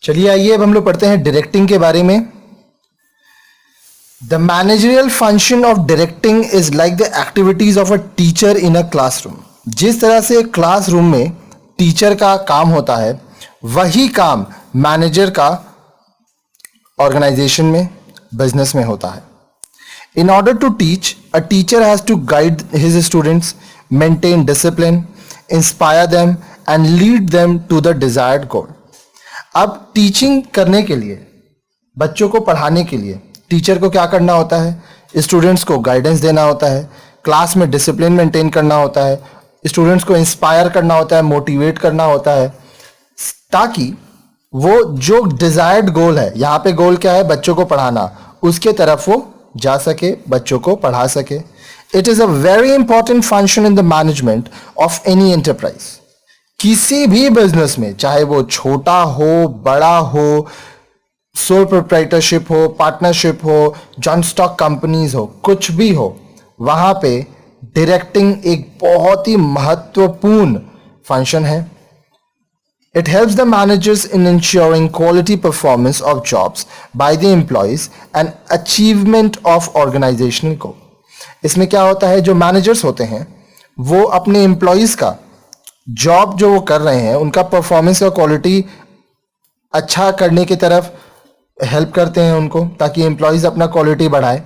चलिए आइए अब हम लोग पढ़ते हैं डायरेक्टिंग के बारे में। The managerial function of directing is like the activities of a teacher in a classroom. जिस तरह से क्लासरूम में टीचर का काम होता है वही काम मैनेजर का ऑर्गेनाइजेशन में, बिजनेस में होता है। In order to teach, a teacher has to guide his students, maintain discipline, inspire them and lead them to the desired goal. अब टीचिंग करने के लिए, बच्चों को पढ़ाने के लिए टीचर को क्या करना होता है? स्टूडेंट्स को गाइडेंस देना होता है, क्लास में डिसिप्लिन मेंटेन करना होता है, स्टूडेंट्स को इंस्पायर करना होता है, मोटिवेट करना होता है, ताकि वो जो डिजायर्ड गोल है, यहाँ पे गोल क्या है? बच्चों को पढ़ाना, उसके तरफ वो जा सके, बच्चों को पढ़ा सके। It is a very important function in the management of any enterprise. किसी भी बिजनेस में, चाहे वो छोटा हो, बड़ा हो, सोल प्रोप्राइटरशिप हो, पार्टनरशिप हो, जॉइंट स्टॉक कंपनीज हो, कुछ भी हो, वहां पे डायरेक्टिंग एक बहुत ही महत्वपूर्ण फंक्शन है। It helps the managers in ensuring quality performance of jobs by the employees and achievement of organizational goal. इसमें क्या होता है? जो मैनेजर्स होते हैं वो अपने एम्प्लॉयज का जॉब जो वो कर रहे हैं उनका परफॉर्मेंस का क्वालिटी अच्छा करने की तरफ हेल्प करते हैं उनको, ताकि एम्प्लॉयज अपना क्वालिटी बढ़ाए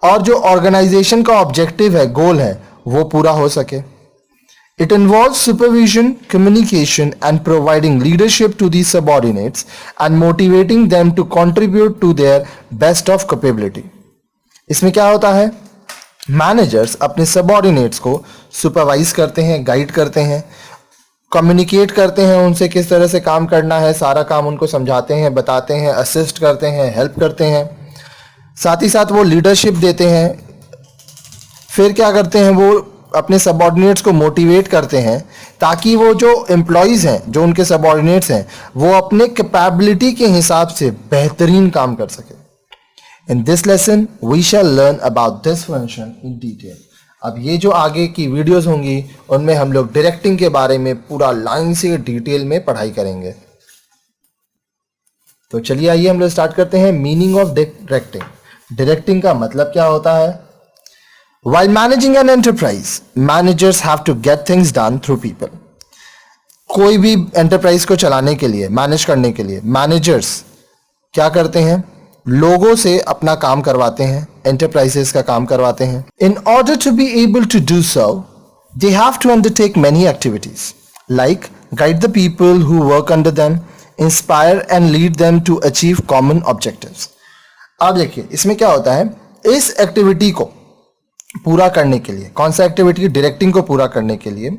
और जो ऑर्गेनाइजेशन का ऑब्जेक्टिव है, गोल है, वो पूरा हो सके। It involves supervision, communication, and providing leadership to the subordinates and motivating them to contribute to their best of capability. इसमें क्या होता है? मैनेजर्स अपने सबऑर्डिनेट्स को सुपरवाइज करते हैं, गाइड करते हैं, कम्युनिकेट करते हैं उनसे किस तरह से काम करना है, सारा काम उनको समझाते हैं, बताते हैं, असिस्ट करते हैं, हेल्प करते हैं, साथ ही साथ वो लीडरशिप देते हैं। फिर क्या करते हैं? वो अपने सबऑर्डिनेट्स को मोटिवेट करते हैं ताकि वो जो एम्प्लॉयज हैं, जो उनके सबऑर्डिनेट्स हैं, वो अपने कैपेबिलिटी के हिसाब से बेहतरीन काम कर सके। In this lesson we shall learn about this function in detail. अब ये जो आगे की वीडियोस होंगी उनमें हम लोग डायरेक्टिंग के बारे में पूरा लाइन से डिटेल में पढ़ाई करेंगे। तो चलिए आइए हम लोग स्टार्ट करते हैं। Meaning of directing. डायरेक्टिंग का मतलब क्या होता है? While managing an enterprise, managers have to get things done through people. कोई भी एंटरप्राइज को चलाने के लिए, मैनेज करने के लिए मैनेजर्स क्या करते हैं? लोगों से अपना काम करवाते हैं, एंटरप्राइजेस का काम करवाते हैं। In order to be able to do so, they have to undertake many activities, like guide the people who work under them, inspire and lead them to achieve common objectives. अब देखिए इसमें क्या होता है? इस एक्टिविटी को पूरा करने के लिए, कौन सा एक्टिविटी? डायरेक्टिंग को पूरा करने के लिए,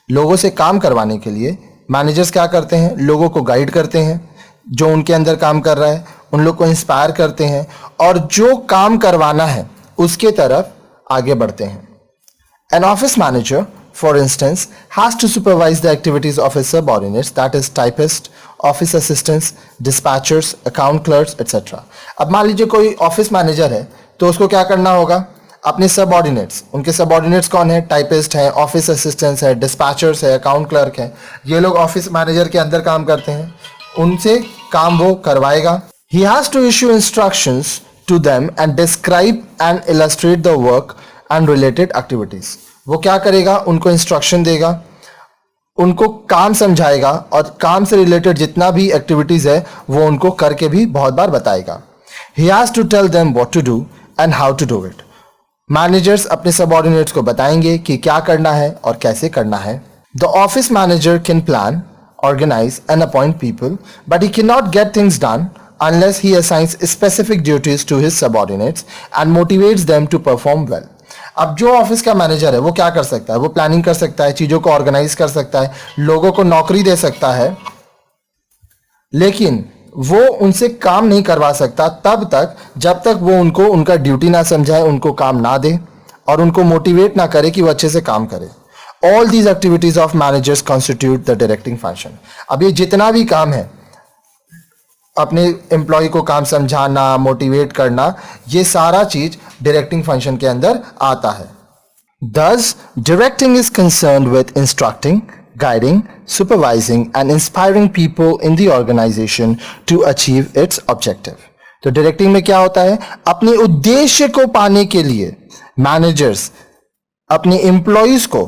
लोगों से काम करवाने के लिए मैनेजर्स क्या करते हैं? लोगों को गाइड करते हैं, जो उनके अंदर काम कर रहा है उन लोग को इंस्पायर करते हैं और जो काम करवाना है उसके तरफ आगे बढ़ते हैं। An office manager for instance has to supervise the activities of his subordinates, that is typist, office assistants, dispatchers, account clerks etcetera. अब मान लीजिए कोई ऑफिस मैनेजर है तो उसको क्या करना होगा? अपने सबऑर्डिनेट्स, उनके सबऑर्डिनेट्स कौन है? टाइपिस्ट है, ऑफिस असिस्टेंट्स है, डिस्पैचर्स है, अकाउंट क्लर्क है। ये लोग ऑफिस मैनेजर के अंदर काम करते हैं, उनसे काम वो करवाएगा। He has to issue instructions to them and describe and illustrate the work and related activities. वो क्या करेगा? उनको इंस्ट्रक्शन देगा, उनको काम समझाएगा और काम से रिलेटेड जितना भी एक्टिविटीज है वो उनको करके भी बहुत बार बताएगा। He has to tell them what to do and how to do it. Managers अपने सबऑर्डिनेट्स को बताएंगे कि क्या करना है और कैसे करना है। The office manager can plan, organise and appoint people, but he can not get things done unless he assigns specific duties to his subordinates and motivates them to perform well. अब जो ऑफिस का manager है वो क्या कर सकता है? वो प्लानिंग कर सकता है, चीजों को ऑर्गेनाइज कर सकता है, लोगों को नौकरी दे सकता है, लेकिन वो उनसे काम नहीं करवा सकता तब तक जब तक वो उनको उनका ड्यूटी ना समझाए, उनको काम ना दे और उनको मोटिवेट ना करे कि वो अच्छे से काम करे। All these activities of managers constitute the directing function. अब ये जितना भी काम है, अपने एम्प्लॉय को काम समझाना, मोटिवेट करना, ये सारा चीज डायरेक्टिंग फंक्शन के अंदर आता है। Thus, directing is concerned with instructing, guiding, supervising and inspiring people in the organization to achieve its objective. तो डायरेक्टिंग में क्या होता है, अपने उद्देश्य को पाने के लिए मैनेजर्स अपने एम्प्लॉयज को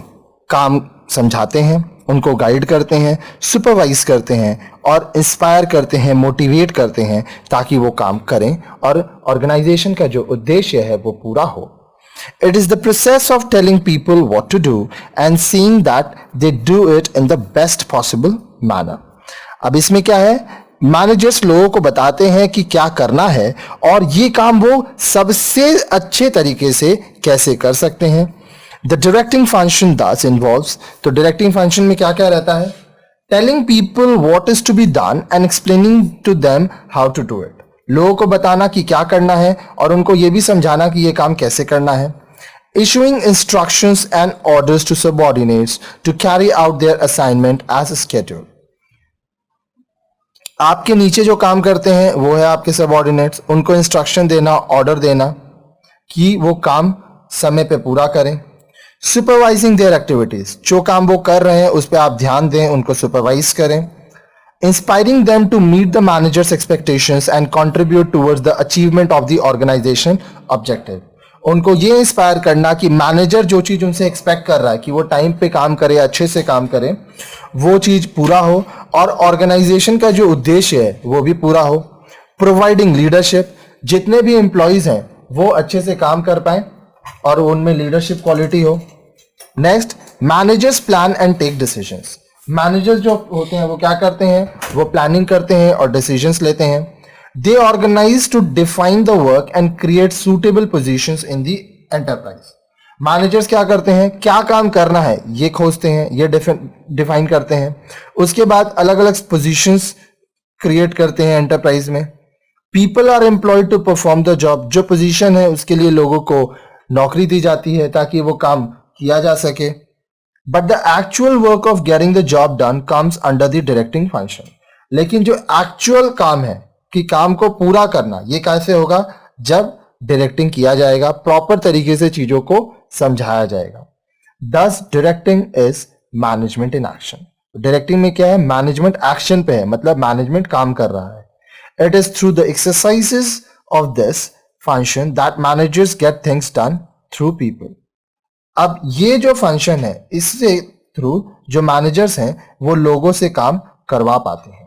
काम समझाते हैं, उनको गाइड करते हैं, सुपरवाइज करते हैं और इंस्पायर करते हैं, मोटिवेट करते हैं ताकि वो काम करें और ऑर्गेनाइजेशन का जो उद्देश्य है वो पूरा हो. It is the process of telling people what to do and seeing that they do it in the best possible manner. अब इसमें क्या है, मैनेजर्स लोगों को बताते हैं कि क्या करना है और ये काम वो सबसे अच्छे तरीके से कैसे कर सकते हैं. The directing function thus involves, तो directing function में क्या क्या रहता है, telling people what is to be done and explaining to them how to do it. लोगों को बताना कि क्या करना है और उनको ये भी समझाना कि ये काम कैसे करना है. Issuing instructions and orders to subordinates to carry out their assignment as scheduled. आपके नीचे जो काम करते हैं वो है आपके सबऑर्डिनेट्स, उनको इंस्ट्रक्शन देना, ऑर्डर देना कि वो काम समय पे पूरा करें. सुपरवाइजिंग देयर एक्टिविटीज, जो काम वो कर रहे हैं उस पर आप ध्यान दें, उनको सुपरवाइज करें. Inspiring them to meet the managers expectations and contribute towards the achievement of the organisation objective. उनको ये इंस्पायर करना कि मैनेजर जो चीज उनसे एक्सपेक्ट कर रहा है कि वो टाइम पे काम करे, अच्छे से काम करे, वो चीज पूरा हो और ऑर्गेनाइजेशन का जो उद्देश्य है वो भी पूरा हो. प्रोवाइडिंग लीडरशिप, जितने भी एम्प्लॉयज हैं वो अच्छे से काम कर पाए और उनमें लीडरशिप क्वालिटी हो. Next, managers plan and take decisions. Managers जो होते हैं वो क्या करते हैं, वो प्लानिंग करते हैं और डिसीजंस लेते हैं. They organise to define the work and create suitable positions in the enterprise. Managers क्या करते हैं, क्या काम करना है ये खोजते हैं, ये डिफाइन करते हैं. उसके बाद अलग अलग पोजीशंस क्रिएट करते हैं एंटरप्राइज में. People are employed to perform the job. जो पोजीशन है उसके लिए लोगों को नौकरी दी जाती है ताकि वो काम किया जा सके. But the actual work of getting the job done comes under the directing function. लेकिन जो एक्चुअल काम है कि काम को पूरा करना, ये कैसे होगा, जब डायरेक्टिंग किया जाएगा, प्रॉपर तरीके से चीजों को समझाया जाएगा. दस directing is management in action. Directing में क्या है, मैनेजमेंट एक्शन पे है, मतलब मैनेजमेंट काम कर रहा है. It is through the exercises of this function that managers gate things done through people. अब ये जो फंक्शन है इससे थ्रू जो मैनेजर्स हैं वो लोगों से काम करवा पाते हैं.